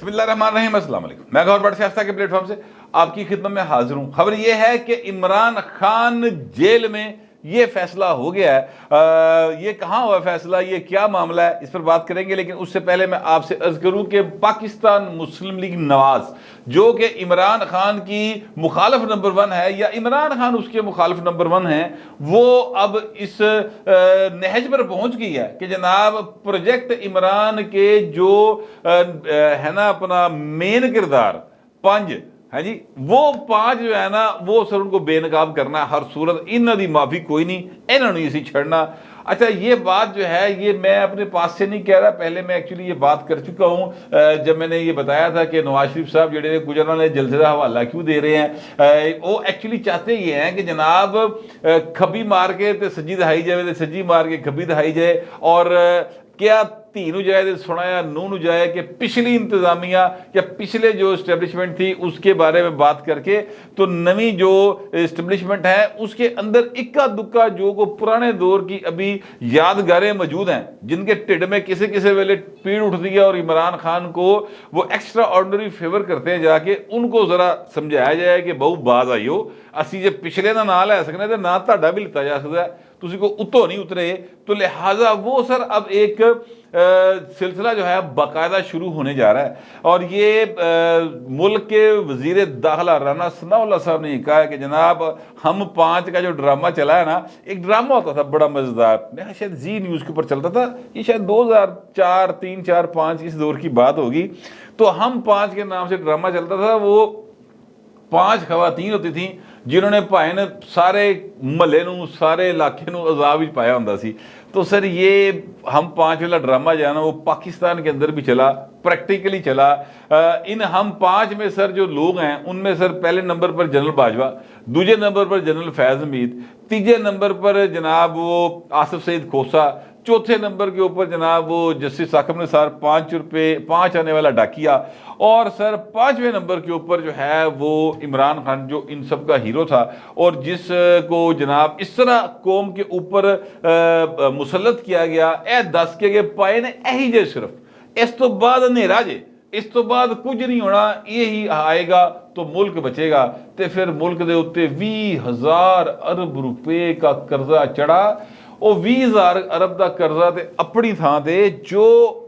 بسم اللہ الرحمن الرحیم، السلام علیکم۔ میں گور بٹ شائستہ کے پلیٹ فارم سے آپ کی خدمت میں حاضر ہوں۔ خبر یہ ہے کہ عمران خان جیل میں یہ فیصلہ ہو گیا ہے۔ یہ کہاں ہوا فیصلہ، یہ کیا معاملہ ہے، اس پر بات کریں گے، لیکن اس سے پہلے میں آپ سے عرض کروں کہ پاکستان مسلم لیگ نواز جو کہ عمران خان کی مخالف نمبر 1 ہے، یا عمران خان اس کے مخالف نمبر 1 ہیں، وہ اب اس نہج پر پہنچ گئی ہے کہ جناب پروجیکٹ عمران کے جو ہے نا اپنا مین کردار 5 ہے جی، وہ 5 جو ہے نا وہ سر ان کو بے نقاب کرنا ہے ہر صورت، انہوں دی معافی کوئی نہیں، انہوں نے اسی چھڑنا۔ اچھا یہ بات جو ہے یہ میں اپنے پاس سے نہیں کہہ رہا، پہلے میں ایکچولی یہ بات کر چکا ہوں جب میں نے یہ بتایا تھا کہ نواز شریف صاحب جڑے گجران نے جلسے کا حوالہ کیوں دے رہے ہیں، وہ ایکچولی چاہتے یہ ہیں کہ جناب کھبی مار کے تے سجی دہائی جائے تے سجی مار کے کھبی دہائی جائے، اور کیا تھی نو جائے سنایا نو جائے کہ پچھلی انتظامیہ یا پچھلے جو اسٹیبلشمنٹ تھی اس کے بارے میں بات کر کے تو نئی جو اسٹیبلشمنٹ ہے اس کے اندر اکا دکا جو کو پرانے دور کی ابھی یادگاریں موجود ہیں جن کے ٹھڈ میں کسی کسی ویلے پیڑ اٹھتی ہے، اور عمران خان کو وہ ایکسٹرا آرڈنری فیور کرتے ہیں، جا کے ان کو ذرا سمجھایا جائے کہ بہو باز آئیو، اسی جب پچھلے دا نہ لے سکنے تو نہ تہاڈا بھی لتا جا سکتا ہے، تسی کو اتو نہیں اترے، تو لہٰذا وہ سر اب ایک سلسلہ جو ہے باقاعدہ شروع ہونے جا رہا ہے۔ اور یہ ملک کے وزیر داخلہ رانا ثناء اللہ صاحب نے یہ کہا ہے کہ جناب ہم 5 کا جو ڈرامہ چلا ہے نا، ایک ڈرامہ ہوتا تھا بڑا مزیدار، شاید زی نیوز کے اوپر چلتا تھا، یہ شاید 2004 3 4 5 اس دور کی بات ہوگی، تو ہم 5 کے نام سے ڈرامہ چلتا تھا۔ وہ 5 خواتین ہوتی تھیں جنہوں نے پائے نے سارے محلے نو سارے علاقے نو عذاب ہی پایا ہوندا سی۔ تو سر یہ ہم 5 والا ڈرامہ جو ہے نا وہ پاکستان کے اندر بھی چلا، پریکٹیکلی چلا۔ ان ہم 5 میں سر جو لوگ ہیں ان میں سر پہلے نمبر پر جنرل باجوہ، دوسرے نمبر پر جنرل فیض حمید، تیسرے نمبر پر جناب وہ آصف سعید کھوسا، چوتھے نمبر کے اوپر جناب وہ جسٹس ثاقب نثار 5 آنے والا ڈاکیہ، اور سر 5ویں نمبر کے اوپر جو ہے وہ عمران خان جو ان سب کا ہیرو تھا، اور جس کو جناب اس طرح قوم کے اوپر مسلط کیا گیا، اے دس کے پائے نے اہی جے صرف اس تو بعد اندھیرا جے، اس تو بعد کچھ نہیں ہونا، یہی آئے گا تو ملک بچے گا، تے پھر ملک دے اتے 20,000 ارب روپے کا قرضہ چڑھا۔ وہ 20,000 ارب دا قرضہ تے اپنی تھان تے جو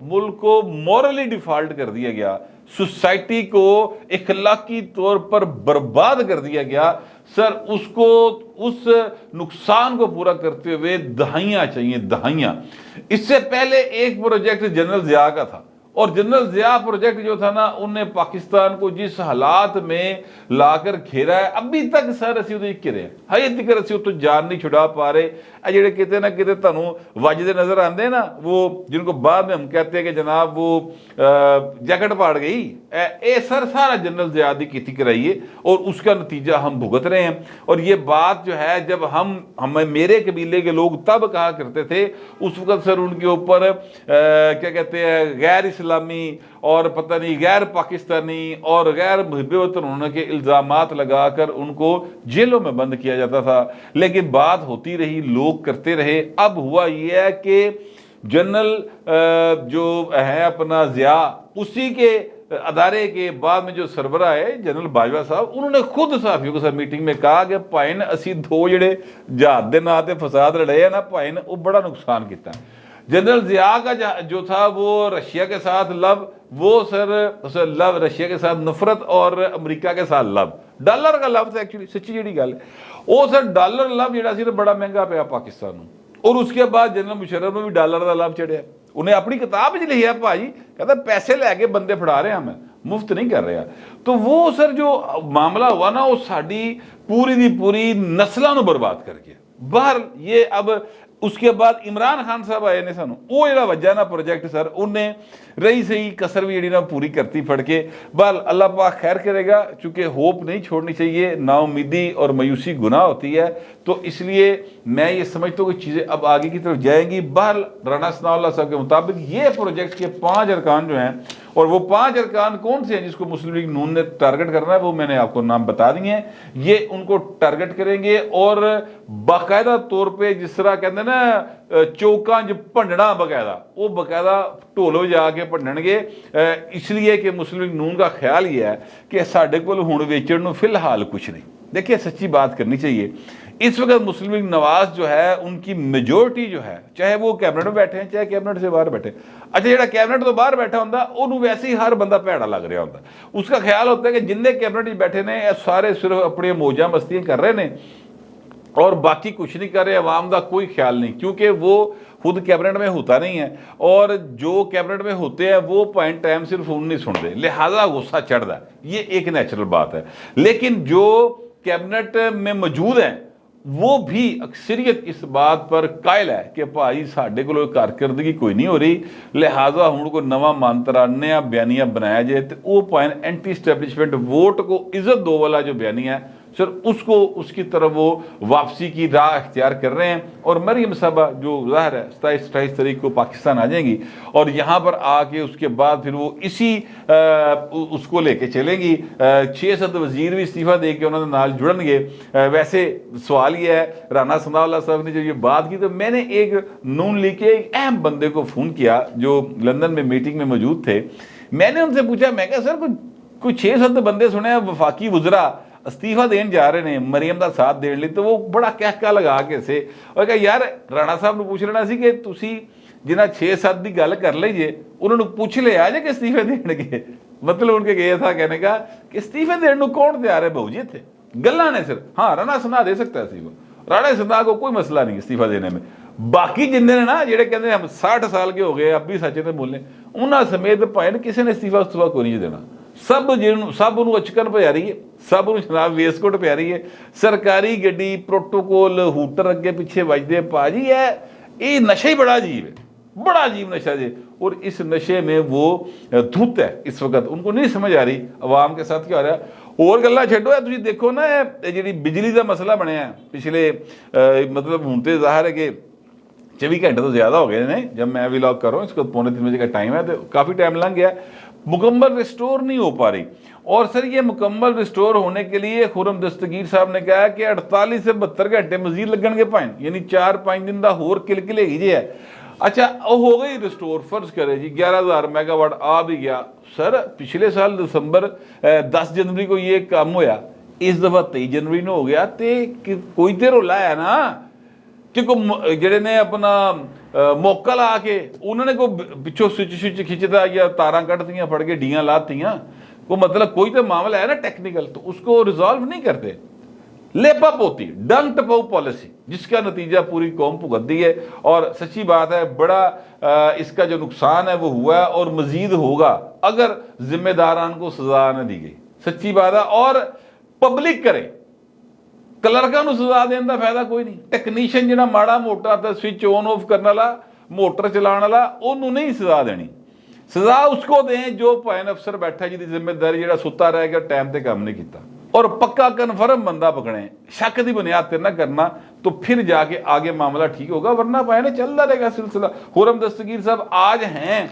ملک کو مورلی ڈیفالٹ کر دیا گیا، سوسائٹی کو اخلاقی طور پر برباد کر دیا گیا، سر اس کو اس نقصان کو پورا کرتے ہوئے دہائیاں چاہیے، دہائیاں۔ اس سے پہلے ایک پروجیکٹ جنرل ضیاء کا تھا، اور جنرل ضیاء پروجیکٹ جو تھا نا انہیں پاکستان کو جس حالات میں لا کر گھیرا ہے، ابھی تک سر اسی ادھر گھیرے ہیں، ہائی تک اسی اتو جان نہیں چھڑا پا رہے۔ اے جڑے کہتے نہ کہتے تانوں واجدے نظر آندے نا، وہ جن کو بعد میں ہم کہتے ہیں کہ جناب وہ جیکٹ پاڑ گئی، اے سر سارا جنرل ضیاء دی کیتی کرائیے، اور اس کا نتیجہ ہم بھگت رہے ہیں۔ اور یہ بات جو ہے جب ہمیں میرے قبیلے کے لوگ تب کہا کرتے تھے، اس وقت سر ان کے اوپر کیا کہتے ہیں غیر اسلامی اور پتہ نہیں غیر پاکستانی اور غیر محب وطن ہونے کے الزامات لگا کر ان کو جیلوں میں بند کیا جاتا تھا، لیکن بات ہوتی رہی، لوگ کرتے رہے۔ اب ہوا یہ ہے کہ جنرل جو ہے اپنا ضیاء، اسی کے ادارے کے بعد میں جو سربراہ ہے جنرل باجوہ صاحب، انہوں نے خود صحافیوں کے ساتھ میٹنگ میں کہا کہ بھائی نے اسی 2 جڑے جہاد دے ناں تے فساد لڑے ہیں نا، بھائی نے وہ بڑا نقصان کیتا ہے۔ جنرل ضیاء کا جو تھا وہ رشیا کے ساتھ لب، وہ سر لب رشیا کے ساتھ نفرت اور امریکہ کے ساتھ لب، ڈالر کا لب تھا ایکچولی، سچی جڑی گل ہے وہ سر ڈالر لب جڑا سی بڑا مہنگا پیا پاکستان نوں۔ اور اس کے بعد جنرل مشرف میں بھی ڈالر کا لب چڑھیا، انہیں اپنی کتاب وچ لکھیا بھائی کہتا پیسے لے کے بندے پھڑا رہے ہیں، میں مفت نہیں کر رہا۔ تو وہ سر جو معاملہ ہوا نا وہ ساری پوری دی پوری نسلوں نو برباد کر گیا۔ باہر یہ اب اس کے بعد عمران خان صاحب آئے نے سانو، وہ جڑا وجہ نا پروجیکٹ سر انہیں رہی صحیح کسر بھی جڑی نا پوری کرتی پھڑ کے، بہر اللہ پاک خیر کرے گا، چونکہ ہوپ نہیں چھوڑنی چاہیے، نا امیدی اور مایوسی گناہ ہوتی ہے، تو اس لیے میں یہ سمجھتا ہوں کہ چیزیں اب آگے کی طرف جائیں گی۔ بہر رانا ثناء اللہ صاحب کے مطابق یہ پروجیکٹ کے 5 ارکان جو ہیں اور وہ 5 ارکان کون سے ہیں جس کو مسلم لیگ نون نے ٹارگٹ کرنا ہے؟ وہ میں نے آپ کو نام بتا دیے ہیں، یہ ان کو ٹارگٹ کریں گے اور باقاعدہ طور پہ جس طرح کہتے ہیں نا چوکاں جو پنڈنا باقاعدہ وہ باقاعدہ ٹولو جا کے پنڈن گے، اس لیے کہ مسلم لیگ نون کا خیال یہ ہے کہ ساڈے کول ہن ویچن نو فی الحال کچھ نہیں۔ دیکھیے سچی بات کرنی چاہیے، اس وقت مسلم لیگ نواز جو ہے ان کی میجورٹی جو ہے، چاہے وہ کیبنٹ میں بیٹھے ہیں چاہے کیبنٹ سے باہر بیٹھے، اچھا جہاں کیبنٹ تو باہر بیٹھا ہوتا انہوں ویسے ہی ہر بندہ پیڑا لگ رہا ہوتا، اس کا خیال ہوتا ہے کہ جن کیبنٹ بیٹھے نے سارے صرف اپنی موجاں مستیاں کر رہے ہیں اور باقی کچھ نہیں کر رہے، عوام دا کوئی خیال نہیں، کیونکہ وہ خود کیبنٹ میں ہوتا نہیں ہے اور جو کیبنٹ میں ہوتے ہیں وہ پوائنٹ ٹائم صرف ان نہیں سنتے، لہٰذا غصہ چڑھتا ہے، یہ ایک نیچرل بات ہے۔ لیکن جو کیبنٹ میں موجود ہیں وہ بھی اکثریت اس بات پر قائل ہے کہ بھائی ساڈے کو کارکردگی کوئی نہیں ہو رہی، لہٰذا ہوں کوئی نواں مانترا نیا بیانیہ بنایا جائے تو وہ پوائنٹ اینٹی اسٹیبلشمنٹ ووٹ کو عزت دو والا جو بیانیہ ہے سر اس کی طرف وہ واپسی کی راہ اختیار کر رہے ہیں، اور مریم صاحبہ جو ظاہر ہے 27 تاریخ کو پاکستان آ جائیں گی اور یہاں پر آ کے اس کے بعد پھر وہ اسی اس کو لے کے چلیں گی، 6-7 وزیر بھی استعفیٰ دے کے انہوں نے نال جڑن گے۔ ویسے سوال یہ ہے، رانا ثناء اللہ صاحب نے جو یہ بات کی تو میں نے ایک نون لیگ کے ایک اہم بندے کو فون کیا جو لندن میں میٹنگ میں موجود تھے، میں نے ان سے پوچھا، میں کہا سر کوئی 6-7 بندے سنے ہیں وفاقی وزراء استعفیٰ دین جا رہے ہیں مریم دا ساتھ دین لی، تو وہ بڑا کہکا لگا کے سے اور کہا یار رانا صاحب نے پوچھ لینا سی کہ تسی جنہ 6-7 دی گل کر لیجئے انہوں نے پوچھ لیا جے کہ استعفے دین گے، مطلب ان کے یہ تھا کہنے کا کہ استعفے دین کون تیار ہے بہو جی تھے گلاں نے صرف، ہاں رانا ثناء دے سکتا ہے استعفیٰ، رانا ثناء کو کوئی مسئلہ نہیں استعفیٰ دینے میں، باقی جن نے نا جڑے کہتے ہیں ہم 60 سال کے ہو گئے اب بھی سچے تے بولیں انہاں سمیت پائن کسی نے استعفیٰ کوئی نہیں دینا، سب انہوں اچکن پہ آ رہی ہے، سب انہوں جناب ویسکوٹ پہ آ رہی ہے، سرکاری گڈی پروٹوکول ہوٹر اگے پیچھے بجتے پا جی ہے، یہ نشہ ہی بڑا عجیب ہے، بڑا عجیب نشہ جی، اور اس نشے میں وہ دھت ہے اس وقت، ان کو نہیں سمجھ آ رہی عوام کے ساتھ کیا ہو رہا ہے۔ اور گلا چھڈو ہے، تسی دیکھو نا جی بجلی کا مسئلہ بنیا ہے پچھلے مطلب ہوں تو ظاہر ہے کہ 24 گھنٹے تو زیادہ ہو گئے ہیں جب میں ولاگ کر رہا ہوں، اس کو 2:45 کا ٹائم ہے تو کافی ٹائم لنگ گیا، مکمل ریسٹور نہیں ہو پا رہی، اور سر یہ مکمل ریسٹور ہونے کے لیے خرم دستگیر صاحب نے کہا کہ 48 سے 72 گھنٹے مزید لگن گے پائن، یعنی 4-5 دن دا ہور کلکلے گی جی ہے۔ اچھا ہو گئی ریسٹور، فرض کرے جی 11,000 میگا واٹ آ بھی گیا، سر پچھلے سال دسمبر 10 جنوری کو یہ کام ہویا، اس دفعہ 23 جنوری نے ہو گیا، تے کوئی تے رولا ہے نا کہ جڑے نے اپنا موقع لا کے انہوں نے کوئی پچھو سوئچ کھچتا یا تاراں کٹتیاں پھڑ کے ڈیاں لاتیاں، کوئی مطلب کوئی تو معاملہ ہے نا ٹیکنیکل، تو اس کو ریزالو نہیں کرتے، لیپا پوتی ڈنگ ٹپاؤ پالیسی جس کا نتیجہ پوری قوم بھگتتی ہے، اور سچی بات ہے بڑا اس کا جو نقصان ہے وہ ہوا ہے اور مزید ہوگا اگر ذمہ داران کو سزا نہ دی گئی، سچی بات ہے، اور پبلک کرے، کلرکاں نو سزا دین دا فائدہ کوئی نہیں، ٹیکنیشین جہاں ماڑا موٹا تا سوئچ آن آف کرنے والا موٹر چلان والا انہوں نہیں سزا دینی، سزا اس کو دیں جو پوائنٹ افسر بیٹھا جی دی ذمہ داری جہاں ستا رہ گیا ٹائم تے کام نہیں کیتا، اور پکا کنفرم بندہ پکڑیں، شک دی بنیاد تے نہ کرنا، تو پھر جا کے آگے معاملہ ٹھیک ہوگا، ورنہ پائنے چلتا رہے گا سلسلہ۔ خرم دستگیر صاحب آج ہیں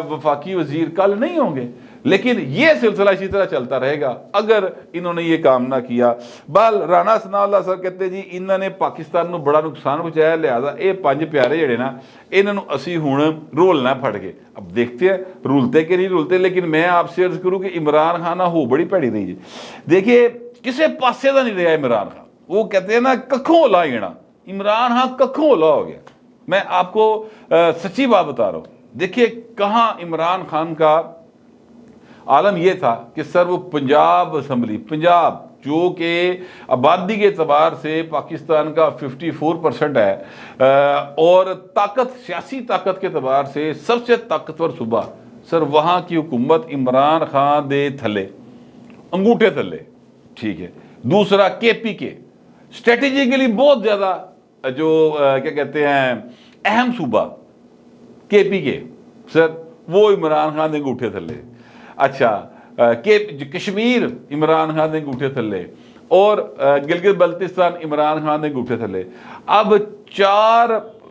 وفاقی وزیر، کل نہیں ہوں گے، لیکن یہ سلسلہ اسی طرح چلتا رہے گا اگر انہوں نے یہ کام نہ کیا۔ بال رانا ثناء اللہ صاحب کہتے جی انہوں نے پاکستان نو بڑا نقصان پہنچایا، لہذا یہ 5 پیارے جڑے نا انہوں اسی ہوں رولنا پھڑ کے، اب دیکھتے ہیں رولتے کہ نہیں رولتے، لیکن میں آپ سے عرض کروں کہ عمران خان ہو بڑی پیڑی رہی ہے، دیکھیے کسے پاسے دا نہیں رہا عمران خان، وہ کہتے ہیں نا ککھوں لا گینا، عمران خان ککھوں لا ہو گیا، میں آپ کو سچی بات بتا رہا ہوں۔ دیکھیے کہاں عمران خان کا عالم یہ تھا کہ سر وہ پنجاب اسمبلی، پنجاب جو کہ آبادی کے اعتبار سے پاکستان کا 54% ہے اور طاقت، سیاسی طاقت کے اعتبار سے سب سے طاقتور صوبہ، سر وہاں کی حکومت عمران خان دے تھلے انگوٹھے تھلے، ٹھیک ہے۔ دوسرا کے پی کے اسٹریٹجیکلی بہت زیادہ جو کیا کہتے ہیں اہم صوبہ کے پی کے، سر وہ عمران خان دے انگوٹھے تھلے۔ اچھا کشمیر عمران خان دے انگوٹھے تھلے، اور گلگت بلتستان عمران خان دے انگوٹھے تھلے۔ اب 4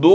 2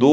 2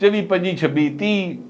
24, 25, 26,